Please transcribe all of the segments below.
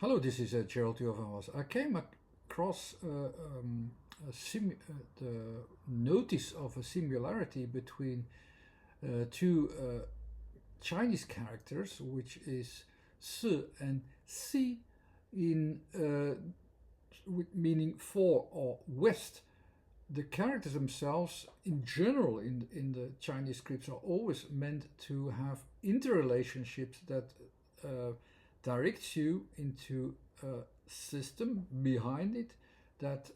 Hello, this is Gerald Jovan. I came across the notice of a similarity between two Chinese characters, which is "se" and "si", in with meaning for or west. The characters themselves, in general, in the Chinese scripts, are always meant to have interrelationships that uh, directs you into a system behind it that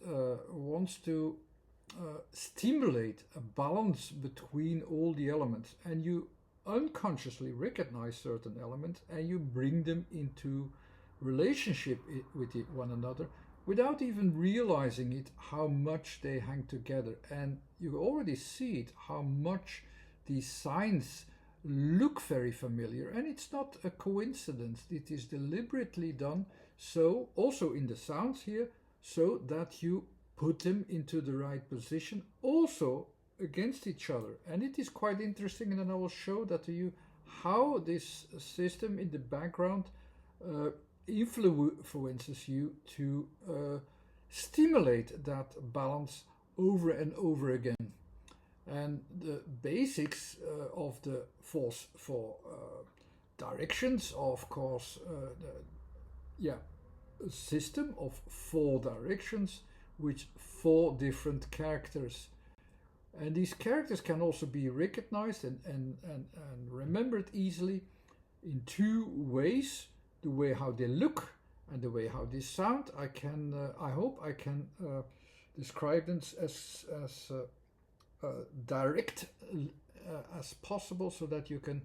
wants to stimulate a balance between all the elements, and you unconsciously recognize certain elements and you bring them into relationship with one another without even realizing it, how much they hang together. And you already see it, how much these signs look very familiar. And it's not a coincidence, it is deliberately done. So, also in the sounds here, so that you put them into the right position, also against each other. And it is quite interesting, and then I will show that to you how this system in the background uh, influences you to stimulate that balance over and over again. And the basics of the force for directions, of course, yeah, a system of four directions with four different characters. And these characters can also be recognized and remembered easily in two ways: the way how they look and the way how they sound. I hope I can describe them as direct as possible, so that you can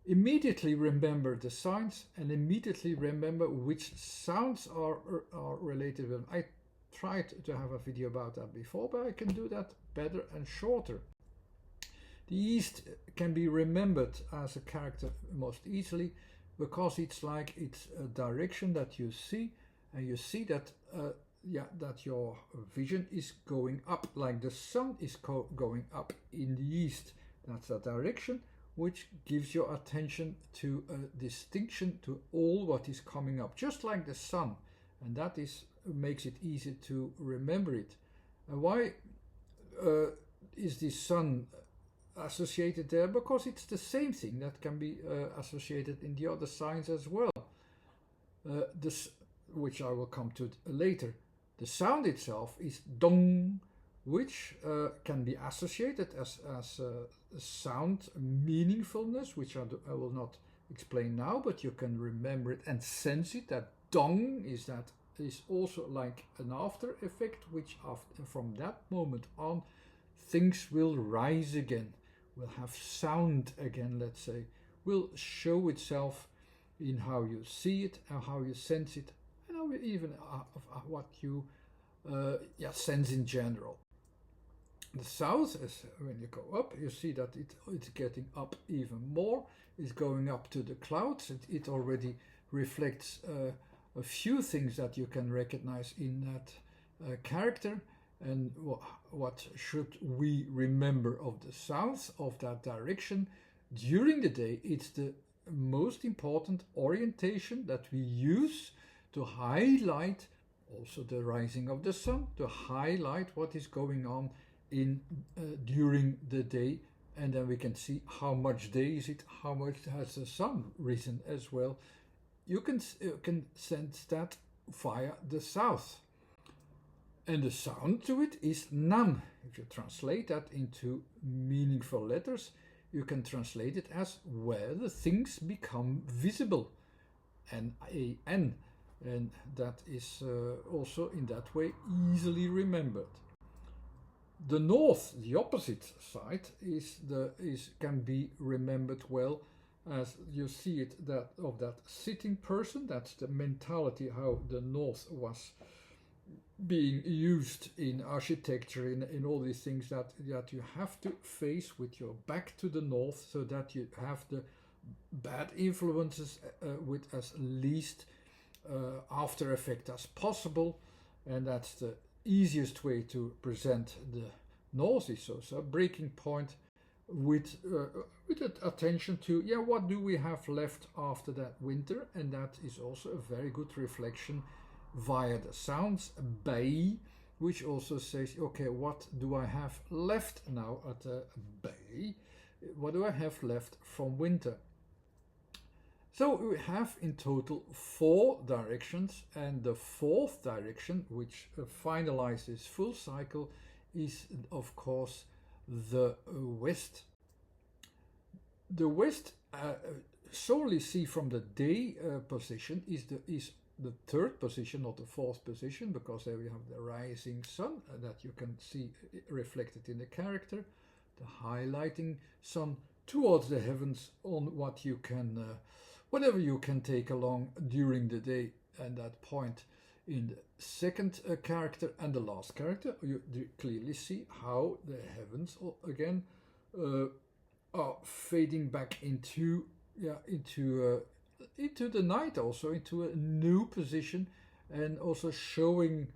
immediately remember the signs and immediately remember which sounds are related to them. I tried to have a video about that before, but I can do that better and shorter. The east can be remembered as a character most easily because it's a direction that you see, and you see that that your vision is going up, like the sun is going up in the east. That's a direction which gives your attention to a distinction to all what is coming up, just like the sun, and that is makes it easy to remember it. And why uh, is the sun associated there? Because it's the same thing that can be associated in the other signs as well. This, which I will come to later. The sound itself is dong, which can be associated as sound meaningfulness, which I will not explain now, but you can remember it and sense it. That dong is also like an after effect, which after, from that moment on, things will rise again, will have sound again, let's say, will show itself in how you see it and how you sense it, and how even what you sense in general. The south is when you go up, you see that it's getting up even more. It's going up to the clouds. It already reflects a few things that you can recognize in that character. And what should we remember of the south, of that direction? During the day, it's the most important orientation that we use to highlight also the rising of the sun, to highlight what is going on in during the day. And then we can see how much day is it, how much has the sun risen as well. You can sense that via the south. And the sound to it is nan. If you translate that into meaningful letters, you can translate it as where the things become visible. N-A-N. And that is also in that way easily remembered. The north, the opposite side, can be remembered well, as you see it, that of that sitting person. That's the mentality how the north was being used in architecture, in all these things, that you have to face with your back to the north, so that you have the bad influences with as least after effect as possible. And that's the easiest way to present the north. Is also a breaking point with attention to, yeah, what do we have left after that winter, and that is also a very good reflection via the sounds bay, which also says, okay, what do I have left now at the bay? What do I have left from winter? So we have in total 4 directions, and the 4th direction, which finalizes full cycle, is of course the west. The west, solely see from the day position, is the 3rd position, not the 4th position, because there we have the rising sun that you can see reflected in the character, the highlighting sun towards the heavens on what you can, whatever you can take along during the day. And that point in the 2nd character and the last character, you clearly see how the heavens again are fading back into the night, also into a new position, and also showing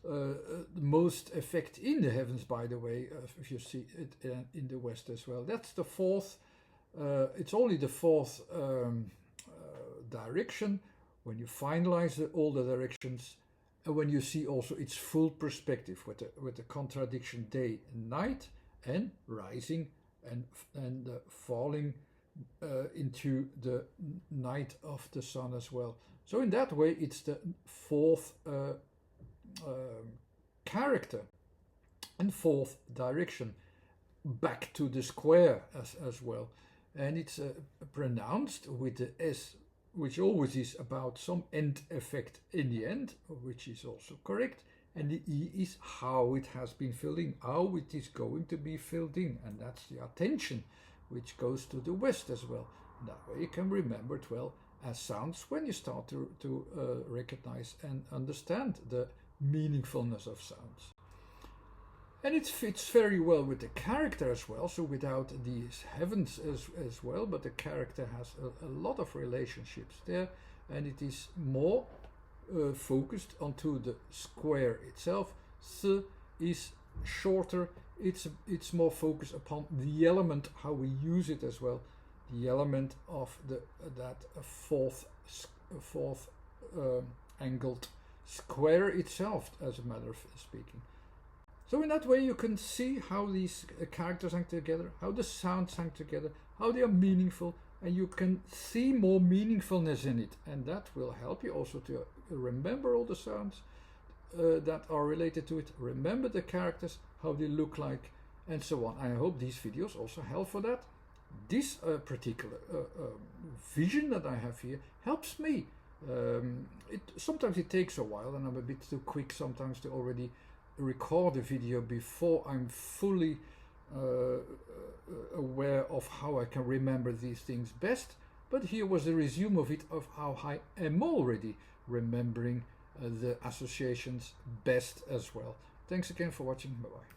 the most effect in the heavens, by the way, if you see it in the west as well. That's the 4th, it's only the 4th direction when you finalize all the directions, and when you see also its full perspective with the contradiction day and night, and rising and falling into the night of the sun as well. So in that way, it's the 4th character and 4th direction, back to the square as well. And it's pronounced with the S, which always is about some end effect in the end, which is also correct. And the E is how it has been filled in, how it is going to be filled in. And that's the attention, which goes to the west as well. And that way you can remember it well as sounds when you start to recognize and understand the meaningfulness of sounds. And it fits very well with the character as well, so without these heavens as well, but the character has a lot of relationships there, and it is more focused onto the square itself. S is shorter, it's more focused upon the element, how we use it as well, the element of that 4th angled square itself, as a matter of speaking. So in that way you can see how these characters hang together, how the sounds hang together, how they are meaningful, and you can see more meaningfulness in it, and that will help you also to remember all the sounds that are related to it, remember the characters, how they look like, and so on. I hope these videos also help for that. This particular vision that I have here helps me. Sometimes it takes a while, and I'm a bit too quick sometimes to already record a video before I'm fully aware of how I can remember these things best. But here was a resume of it, of how I am already remembering the associations best as well. Thanks again for watching. Bye bye.